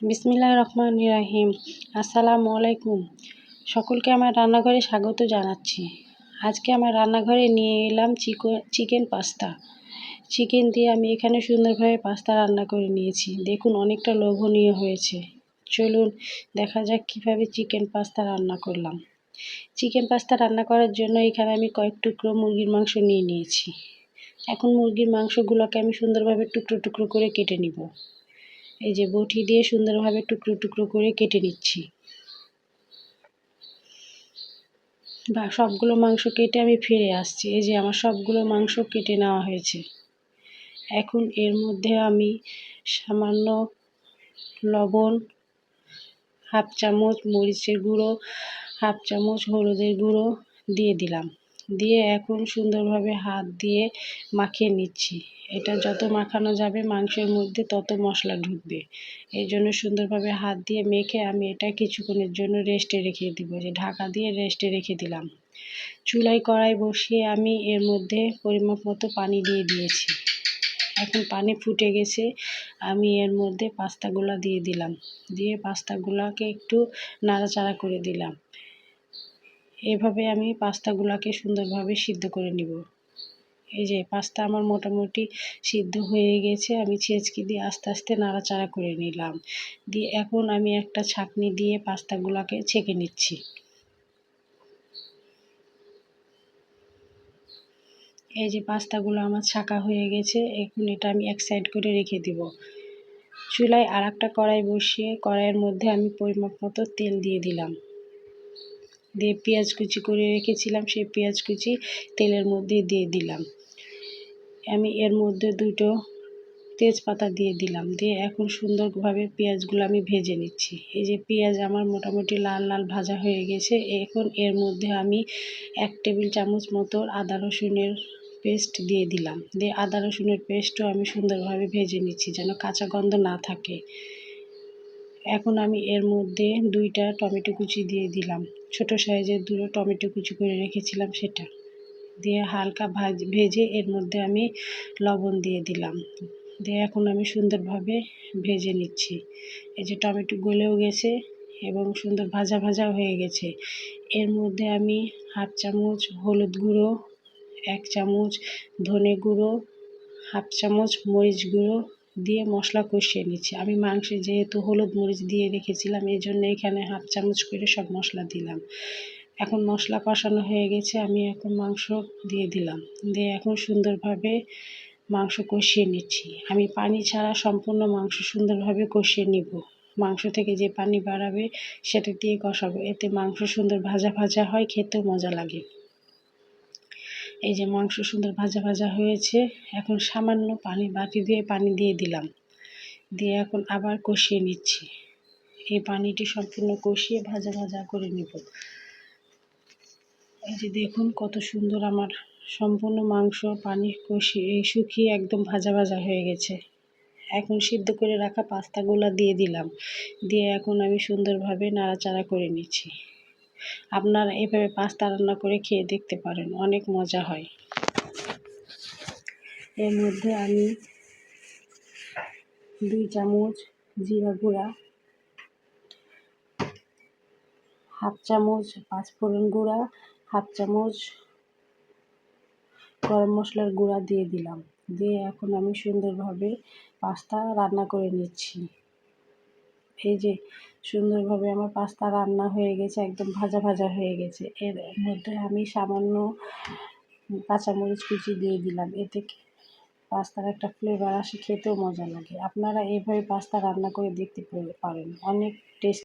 বিসমিল্লাহির রহমানির রহিম। আসসালামু আলাইকুম। সকলকে আমার রান্নাঘরে স্বাগত জানাচ্ছি। আজকে আমার রান্নাঘরে নিয়ে এলাম চিকেন পাস্তা। চিকেন দিয়ে আমি এখানে সুন্দরভাবে পাস্তা রান্না করে নিয়েছি। দেখুন অনেকটা লোভনীয় হয়েছে। চলুন দেখা যাক কীভাবে চিকেন পাস্তা রান্না করলাম। চিকেন পাস্তা রান্না করার জন্য এখানে আমি কয়েক টুকরো মুরগির মাংস নিয়ে নিয়েছি। এখন মুরগির মাংসগুলোকে আমি সুন্দরভাবে টুকরো টুকরো করে কেটে নিব। এই যে বটি দিয়ে সুন্দরভাবে টুকরো টুকরো করে কেটে নিচ্ছি। বা সবগুলো মাংস কেটে আমি ফিরে আসছি। এই যে আমার সবগুলো মাংস কেটে নেওয়া হয়েছে। এখন এর মধ্যে আমি সামান্য লবণ, হাফ চামচ মরিচের গুঁড়ো, হাফ চামচ হলুদের গুঁড়ো দিয়ে দিলাম। দিয়ে এখন সুন্দরভাবে হাত দিয়ে মাখিয়ে নিচ্ছি। এটা যত মাখানো যাবে মাংসের মধ্যে তত মশলা ঢুকবে। এই জন্য সুন্দরভাবে হাত দিয়ে মেখে আমি এটা কিছুক্ষণের জন্য রেস্টে রেখে দিব। যে ঢাকা দিয়ে রেস্টে রেখে দিলাম। চুলায় কড়াই বসিয়ে আমি এর মধ্যে পরিমাপ মতো পানি দিয়ে দিয়েছি। এখন পানি ফুটে গেছে, আমি এর মধ্যে পাস্তাগুলো দিয়ে দিলাম। দিয়ে পাস্তাগুলোকে একটু নাড়াচাড়া করে দিলাম। এভাবে আমি পাস্তাগুলোকে সুন্দরভাবে সিদ্ধ করে নিব। এই যে পাস্তা আমার মোটামুটি সিদ্ধ হয়ে গেছে। আমি ছেঁচকি দিয়ে আস্তে আস্তে নাড়াচাড়া করে নিলাম। দিয়ে এখন আমি একটা ছাঁকনি দিয়ে পাস্তাগুলোকে ছেঁকে নিচ্ছি। এই যে পাস্তাগুলো আমার ছাঁকা হয়ে গেছে। এখন এটা আমি এক সাইড করে রেখে দিব। চুলায় আর একটা কড়াই বসিয়ে কড়াইয়ের মধ্যে আমি পরিমাপ মতো তেল দিয়ে দিলাম। দিয়ে পেঁয়াজ কুচি করে রেখেছিলাম সেই পেঁয়াজ কুচি তেলের মধ্যে দিয়ে দিলাম। আমি এর মধ্যে দুটো তেজপাতা দিয়ে দিলাম। দিয়ে এখন সুন্দরভাবে পেঁয়াজগুলো আমি ভেজে নিচ্ছি। এই যে পেঁয়াজ আমার মোটামুটি লাল লাল ভাজা হয়ে গেছে। এখন এর মধ্যে আমি 1 টেবিল চামচ মতো আদা রসুনের পেস্ট দিয়ে দিলাম। দিয়ে আদা রসুনের পেস্টও আমি সুন্দরভাবে ভেজে নিচ্ছি যেন কাঁচা গন্ধ না থাকে। এখন আমি এর মধ্যে 2টা টমেটো কুচি দিয়ে দিলাম। ছোট সাইজের 2টো টমেটো কুচি করে রেখেছিলাম সেটা দিয়ে হালকা ভেজে এর মধ্যে আমি লবণ দিয়ে দিলাম। দিয়ে এখন আমি সুন্দরভাবে ভেজে নিচ্ছি। এই যে টমেটো গলেও গেছে এবং সুন্দর ভাজা ভাজা হয়ে গেছে। এর মধ্যে আমি হাফ চামচ হলুদ গুঁড়ো, 1 চামচ ধনে গুঁড়ো, হাফ চামচ মরিচ গুঁড়ো দিয়ে মশলা কষিয়ে নিচ্ছি। আমি মাংসে যেহেতু হলুদ মরিচ দিয়ে রেখেছিলাম এই জন্য এখানে হাফ চামচ করে সব মশলা দিলাম। এখন মশলা কষানো হয়ে গেছে, আমি এখন মাংস দিয়ে দিলাম। দিয়ে এখন সুন্দরভাবে মাংস কষিয়ে নিচ্ছি। আমি পানি ছাড়া সম্পূর্ণ মাংস সুন্দরভাবে কষিয়ে নিব। মাংস থেকে যে পানি বাড়াবে সেটা দিয়ে কষাবো, এতে মাংস সুন্দর ভাজা ভাজা হয়, খেতেও মজা লাগে। এই যে মাংস সুন্দর ভাজা ভাজা হয়েছে। এখন সামান্য বাটি দিয়ে পানি দিয়ে দিলাম। দিয়ে এখন আবার কষিয়ে নিচ্ছি। এই পানিটি সম্পূর্ণ কষিয়ে ভাজা ভাজা করে নিব। এই যে দেখুন কত সুন্দর আমার সম্পূর্ণ মাংস পানি কষিয়ে শুকিয়ে একদম ভাজা ভাজা হয়ে গেছে। এখন সিদ্ধ করে রাখা পাস্তাগুলো দিয়ে দিলাম। দিয়ে এখন আমি সুন্দরভাবে নাড়াচাড়া করে নিচ্ছি। আপনারা এভাবে পাস্তা রান্না করে খেয়ে দেখতে পারেন, অনেক মজা হয়। এর মধ্যে আমি 2 চামচ জিরা গুঁড়া, হাফ চামচ পাঁচফোড়ন গুঁড়া, হাফ চামচ গরম মশলার গুঁড়া দিয়ে দিলাম। দিয়ে এখন আমি সুন্দরভাবে পাস্তা রান্না করে নিচ্ছি। এই যে সুন্দরভাবে আমার পাস্তা রান্না হয়ে গেছে, একদম ভাজা ভাজা হয়ে গেছে। এর মধ্যে আমি সামান্য কাঁচামরিচ কুচি দিয়ে দিলাম। এতে পাস্তার একটা ফ্লেভার আসে, খেতেও মজা লাগে। আপনারা এইভাবে পাস্তা রান্না করে দেখতে পারেন, অনেক টেস্টি।